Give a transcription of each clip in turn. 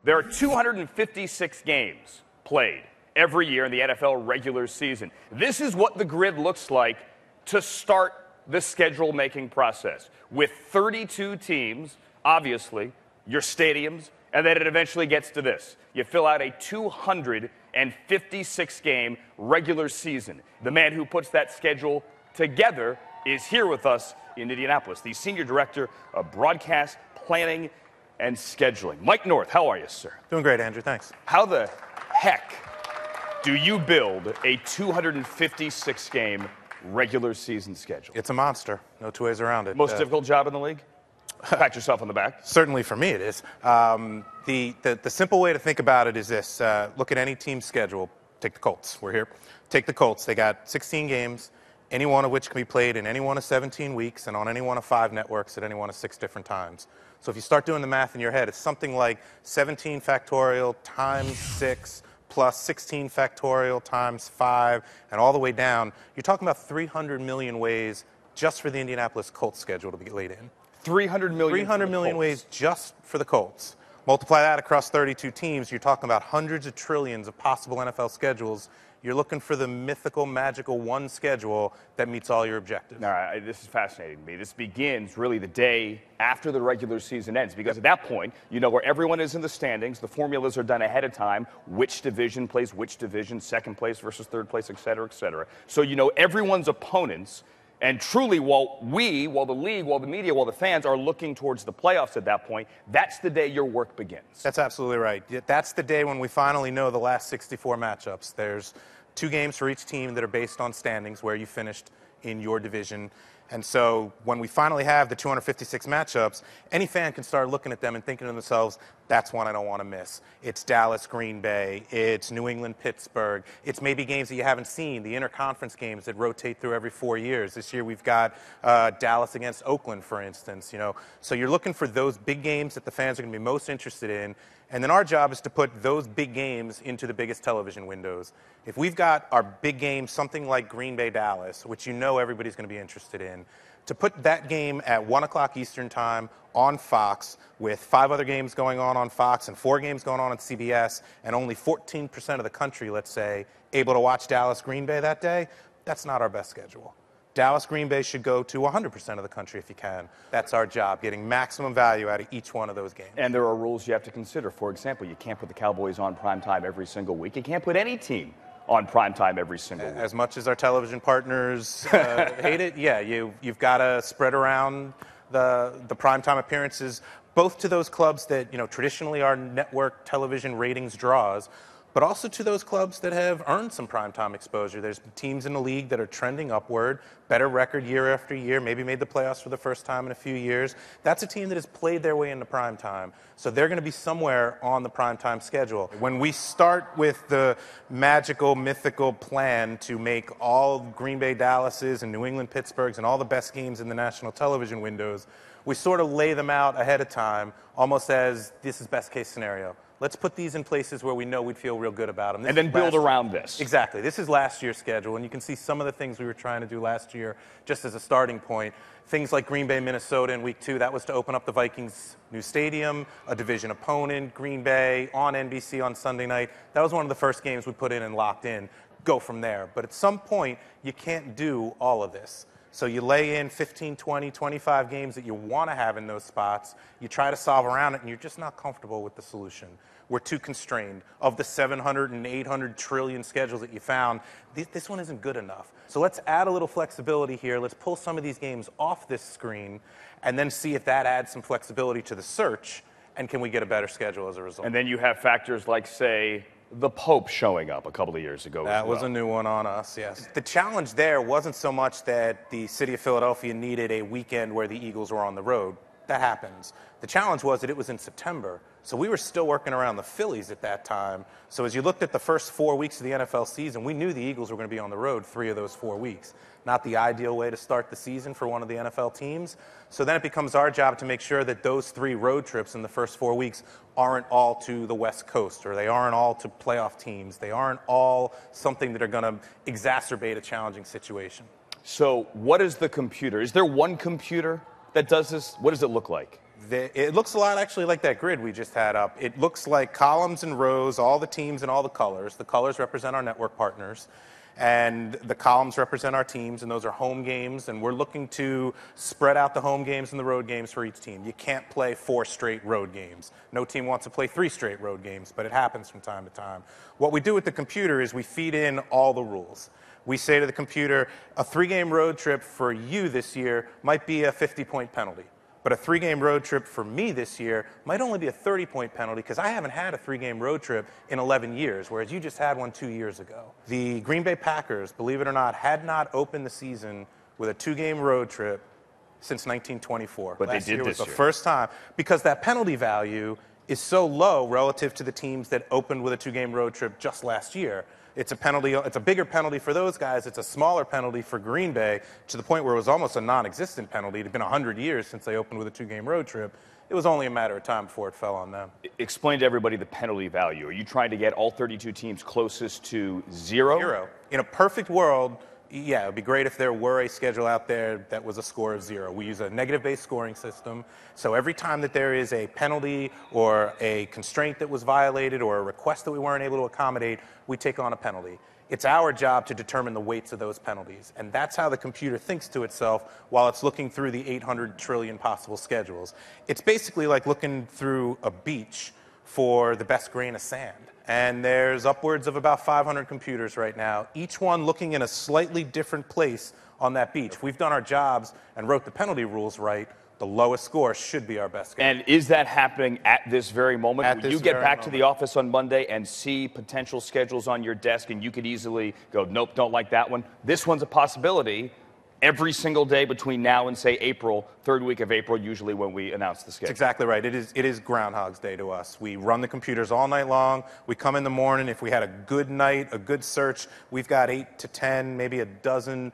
There are 256 games played every year in the NFL regular season. This is what the grid looks like to start the schedule-making process. With 32 teams, obviously, your stadiums, and then it eventually gets to this. You fill out a 256-game regular season. The man who puts that schedule together is here with us in Indianapolis, the Senior Director of Broadcast Planning and Scheduling. Mike North, how are you, sir? Doing great, Andrew. Thanks. How the heck do you build a 256-game regular season schedule? It's a monster. No two ways around it. Most difficult job in the league? Pat yourself on the back. Certainly for me it is. The simple way to think about it is this. Look at any team's schedule. Take the Colts. We're here. Take the Colts. They got 16 games, any one of which can be played in any one of 17 weeks and on any one of 5 networks at any one of 6 different times. So if you start doing the math in your head, it's something like 17 factorial times 6 plus 16 factorial times 5 and all the way down. You're talking about 300 million ways just for the Indianapolis Colts schedule to be laid in. 300 million 300 million ways just for the Colts. Multiply that across 32 teams, you're talking about hundreds of trillions of possible NFL schedules. You're looking for the mythical, magical one schedule that meets all your objectives. All right, this is fascinating to me. This begins really the day after the regular season ends, because at that point, you know where everyone is in the standings. The formulas are done ahead of time, which division plays which division, second place versus third place, et cetera, et cetera. So you know everyone's opponents. And truly, while the league, while the media, while the fans are looking towards the playoffs at that point, that's the day your work begins. That's absolutely right. That's the day when we finally know the last 64 matchups. There's 2 games for each team that are based on standings, where you finished in your division. And so when we finally have the 256 matchups, any fan can start looking at them and thinking to themselves, that's one I don't want to miss. It's Dallas, Green Bay. It's New England, Pittsburgh. It's maybe games that you haven't seen, the interconference games that rotate through every 4 years. This year we've got Dallas against Oakland, for instance. So you're looking for those big games that the fans are going to be most interested in. And then our job is to put those big games into the biggest television windows. If we've got our big game, something like Green Bay, Dallas, which you know everybody's going to be interested in, to put that game at 1 o'clock Eastern time on Fox with 5 other games going on Fox and 4 games going on CBS and only 14% of the country, let's say, able to watch Dallas, Green Bay that day, that's not our best schedule. Dallas, Green Bay should go to 100% of the country if you can. That's our job, getting maximum value out of each one of those games. And there are rules you have to consider. For example, you can't put the Cowboys on primetime every single week. You can't put any team on primetime every single week. As much as our television partners hate it, yeah, you've got to spread around the primetime appearances, both to those clubs that traditionally are network television ratings draws, but also to those clubs that have earned some primetime exposure. There's teams in the league that are trending upward, better record year after year, maybe made the playoffs for the first time in a few years. That's a team that has played their way into primetime. So they're going to be somewhere on the primetime schedule. When we start with the magical, mythical plan to make all Green Bay Dallases and New England Pittsburghs and all the best games in the national television windows, we sort of lay them out ahead of time, almost as this is best case scenario. Let's put these in places where we know we'd feel real good about them. And then build around this. Exactly. This is last year's schedule, and you can see some of the things we were trying to do last year just as a starting point. Things like Green Bay, Minnesota in week 2, that was to open up the Vikings' new stadium, a division opponent, Green Bay on NBC on Sunday night. That was one of the first games we put in and locked in. Go from there. But at some point, you can't do all of this. So you lay in 15, 20, 25 games that you want to have in those spots. You try to solve around it, and you're just not comfortable with the solution. We're too constrained. Of the 700 and 800 trillion schedules that you found, this one isn't good enough. So let's add a little flexibility here. Let's pull some of these games off this screen and then see if that adds some flexibility to the search, and can we get a better schedule as a result. And then you have factors like, say, the Pope showing up a couple of years ago. That was a new one on us, yes. The challenge there wasn't so much that the city of Philadelphia needed a weekend where the Eagles were on the road. That happens. The challenge was that it was in September, so we were still working around the Phillies at that time. So as you looked at the first 4 weeks of the NFL season, we knew the Eagles were going to be on the road 3 of those 4 weeks. Not the ideal way to start the season for one of the NFL teams. So then it becomes our job to make sure that those 3 road trips in the first 4 weeks aren't all to the West Coast, or they aren't all to playoff teams. They aren't all something that are going to exacerbate a challenging situation. So what is the computer? Is there one computer that does this? What does it look like? It looks a lot actually like that grid we just had up. It looks like columns and rows, all the teams and all the colors. The colors represent our network partners, and the columns represent our teams, and those are home games, and we're looking to spread out the home games and the road games for each team. You can't play 4 straight road games. No team wants to play 3 straight road games, but it happens from time to time. What we do with the computer is we feed in all the rules. We say to the computer, a 3-game road trip for you this year might be a 50-point penalty. But a 3-game road trip for me this year might only be a 30-point penalty because I haven't had a 3-game road trip in 11 years, whereas you just had one 2 years ago. The Green Bay Packers, believe it or not, had not opened the season with a 2-game road trip since 1924. But Last they did year was this the year. first time because that penalty value is so low relative to the teams that opened with a 2-game road trip just last year. It's a penalty. It's a bigger penalty for those guys. It's a smaller penalty for Green Bay, to the point where it was almost a non-existent penalty. It had been 100 years since they opened with a 2-game road trip. It was only a matter of time before it fell on them. Explain to everybody the penalty value. Are you trying to get all 32 teams closest to 0? 0. In a perfect world, yeah, it would be great if there were a schedule out there that was a score of 0. We use a negative-based scoring system, so every time that there is a penalty or a constraint that was violated or a request that we weren't able to accommodate, we take on a penalty. It's our job to determine the weights of those penalties, and that's how the computer thinks to itself while it's looking through the 800 trillion possible schedules. It's basically like looking through a beach for the best grain of sand. And there's upwards of about 500 computers right now, each one looking in a slightly different place on that beach. If we've done our jobs and wrote the penalty rules right, the lowest score should be our best score. And is that happening at this very moment? At Will this you get very back to moment. the office on Monday and see potential schedules on your desk, and you could easily go, nope, don't like that one? This one's a possibility every single day between now and, say, April, 3rd week of April, usually when we announce the schedule. That's exactly right. It is Groundhog's Day to us. We run the computers all night long. We come in the morning. If we had a good night, a good search, we've got 8 to 10, maybe a dozen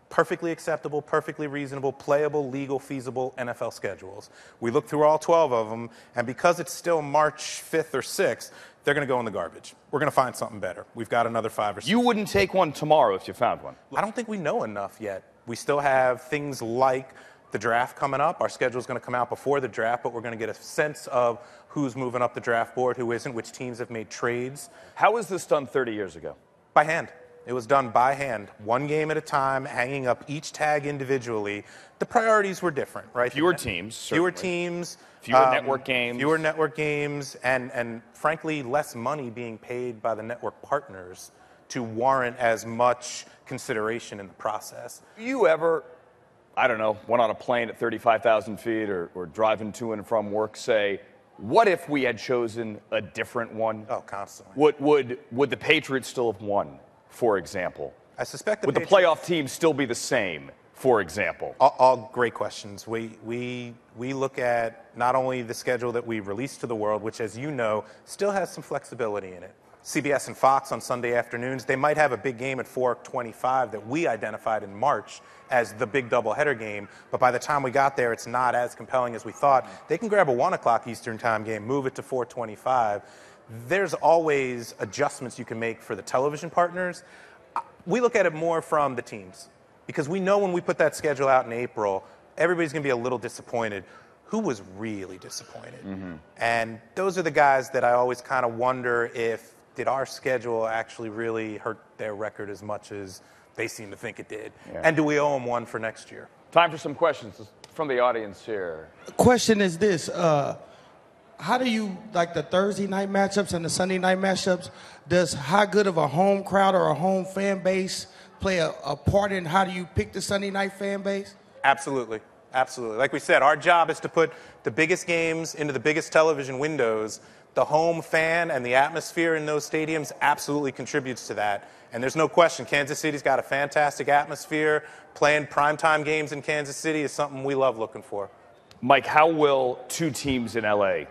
perfectly acceptable, perfectly reasonable, playable, legal, feasible NFL schedules. We look through all 12 of them, and because it's still March 5th or 6th, they're going to go in the garbage. We're going to find something better. We've got another 5 or 6. You wouldn't take one tomorrow if you found one. I don't think we know enough yet. We still have things like the draft coming up. Our schedule is going to come out before the draft, but we're going to get a sense of who's moving up the draft board, who isn't, which teams have made trades. How was this done 30 years ago? By hand. It was done by hand, one game at a time, hanging up each tag individually. The priorities were different, right? Fewer teams, Fewer certainly. teams. Fewer network games. Fewer network games, and frankly, less money being paid by the network partners to warrant as much consideration in the process. You ever, I don't know, went on a plane at 35,000 feet or driving to and from work, say, what if we had chosen a different one? Oh, constantly. Would the Patriots still have won, for example? I suspect Would the playoff team still be the same, for example? All great questions. We look at not only the schedule that we release to the world, which, as you know, still has some flexibility in it. CBS and Fox on Sunday afternoons, they might have a big game at 4:25 that we identified in March as the big doubleheader game, but by the time we got there, it's not as compelling as we thought. They can grab a 1 o'clock Eastern time game, move it to 4:25. There's always adjustments you can make for the television partners. We look at it more from the teams, because we know when we put that schedule out in April, everybody's going to be a little disappointed. Who was really disappointed? Mm-hmm. And those are the guys that I always kind of wonder if, did our schedule actually really hurt their record as much as they seem to think it did? Yeah. And do we owe them one for next year? Time for some questions from the audience here. Question is this. How do you, like the Thursday night matchups and the Sunday night matchups, does how good of a home crowd or a home fan base play a part in how do you pick the Sunday night fan base? Absolutely. Absolutely. Like we said, our job is to put the biggest games into the biggest television windows. The home fan and the atmosphere in those stadiums absolutely contributes to that. And there's no question, Kansas City's got a fantastic atmosphere. Playing primetime games in Kansas City is something we love looking for. Mike, how will 2 teams in L.A.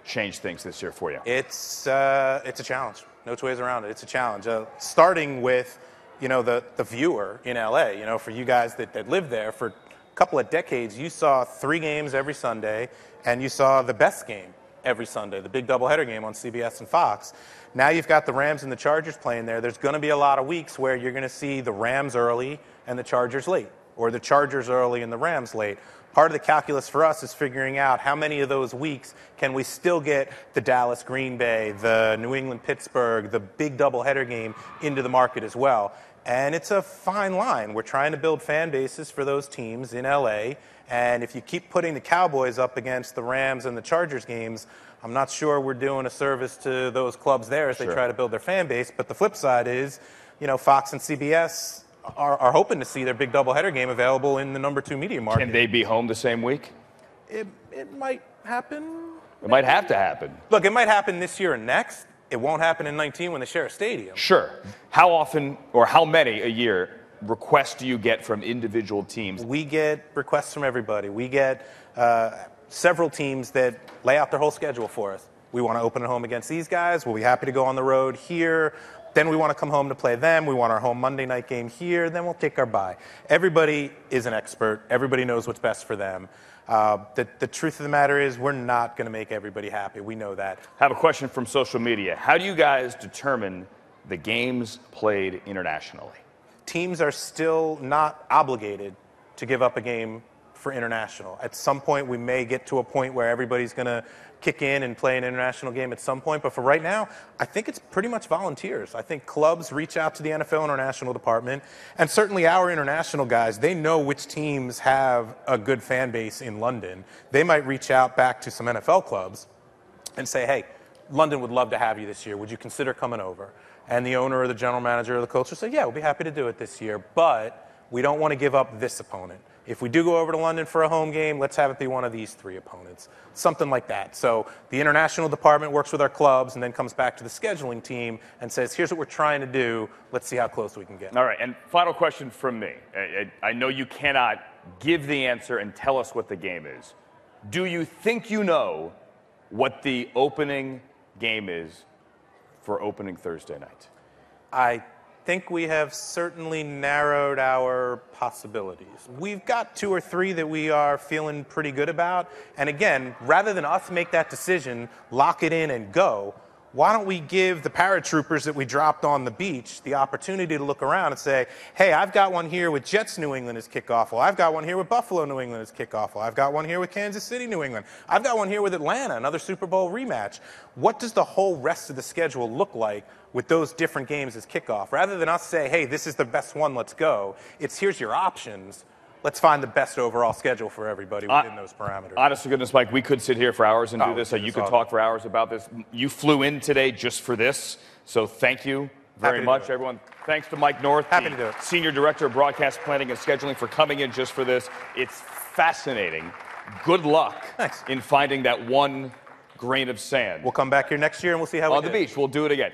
change things this year for you? It's a challenge. No two ways around it. It's a challenge. Starting with, the viewer in L.A., for you guys that live there for a couple of decades, you saw 3 games every Sunday, and you saw the best game every Sunday, the big doubleheader game on CBS and Fox. Now you've got the Rams and the Chargers playing there. There's going to be a lot of weeks where you're going to see the Rams early and the Chargers late, or the Chargers early and the Rams late. part of the calculus for us is figuring out how many of those weeks can we still get the Dallas Green Bay, the New England Pittsburgh, the big doubleheader game into the market as well. And it's a fine line. We're trying to build fan bases for those teams in LA. And if you keep putting the Cowboys up against the Rams and the Chargers games, I'm not sure we're doing a service to those clubs there as they try to build their fan base. But the flip side is, Fox and CBS are hoping to see their big doubleheader game available in the number 2 media market. Can they be home the same week? It might happen. It might have to happen. Look, it might happen this year and next. It won't happen in 19 when they share a stadium. Sure. How often or how many a year requests do you get from individual teams? We get requests from everybody. We get several teams that lay out their whole schedule for us. We want to open at home against these guys. We'll be happy to go on the road here. Then we want to come home to play them. We want our home Monday night game here. Then we'll take our bye. Everybody is an expert. Everybody knows what's best for them. The truth of the matter is we're not going to make everybody happy. We know that. I have a question from social media. How do you guys determine the games played internationally? Teams are still not obligated to give up a game for international. At some point, we may get to a point where everybody's going to kick in and play an international game at some point. But for right now, I think it's pretty much volunteers. I think clubs reach out to the NFL international department, and certainly our international guys, they know which teams have a good fan base in London. They might reach out back to some NFL clubs and say, hey, London would love to have you this year. Would you consider coming over? And the owner or the general manager or the coach will say, yeah, we'll be happy to do it this year, but we don't want to give up this opponent. If we do go over to London for a home game, let's have it be one of these 3 opponents. Something like that. So the international department works with our clubs and then comes back to the scheduling team and says, here's what we're trying to do. Let's see how close we can get. All right, and final question from me. I know you cannot give the answer and tell us what the game is. Do you think you know what the opening game is for opening Thursday night? I think we have certainly narrowed our possibilities. We've got 2 or 3 that we are feeling pretty good about. And again, rather than us make that decision, lock it in and go, why don't we give the paratroopers that we dropped on the beach the opportunity to look around and say, hey, I've got one here with Jets New England as kickoff. Well, I've got one here with Buffalo New England as kickoff. Well, I've got one here with Kansas City New England. I've got one here with Atlanta, another Super Bowl rematch. What does the whole rest of the schedule look like with those different games as kickoff? Rather than us say, hey, this is the best one, let's go, it's here's your options. Let's find the best overall schedule for everybody within those parameters. Honest to goodness, Mike, we could sit here for hours and do this. You could talk for hours about this. You flew in today just for this, so thank you very much, everyone. Thanks to Mike North, the Senior Director of Broadcast Planning and Scheduling, for coming in just for this. It's fascinating. Good luck in finding that one grain of sand. We'll come back here next year and we'll see how we do. On the beach, we'll do it again.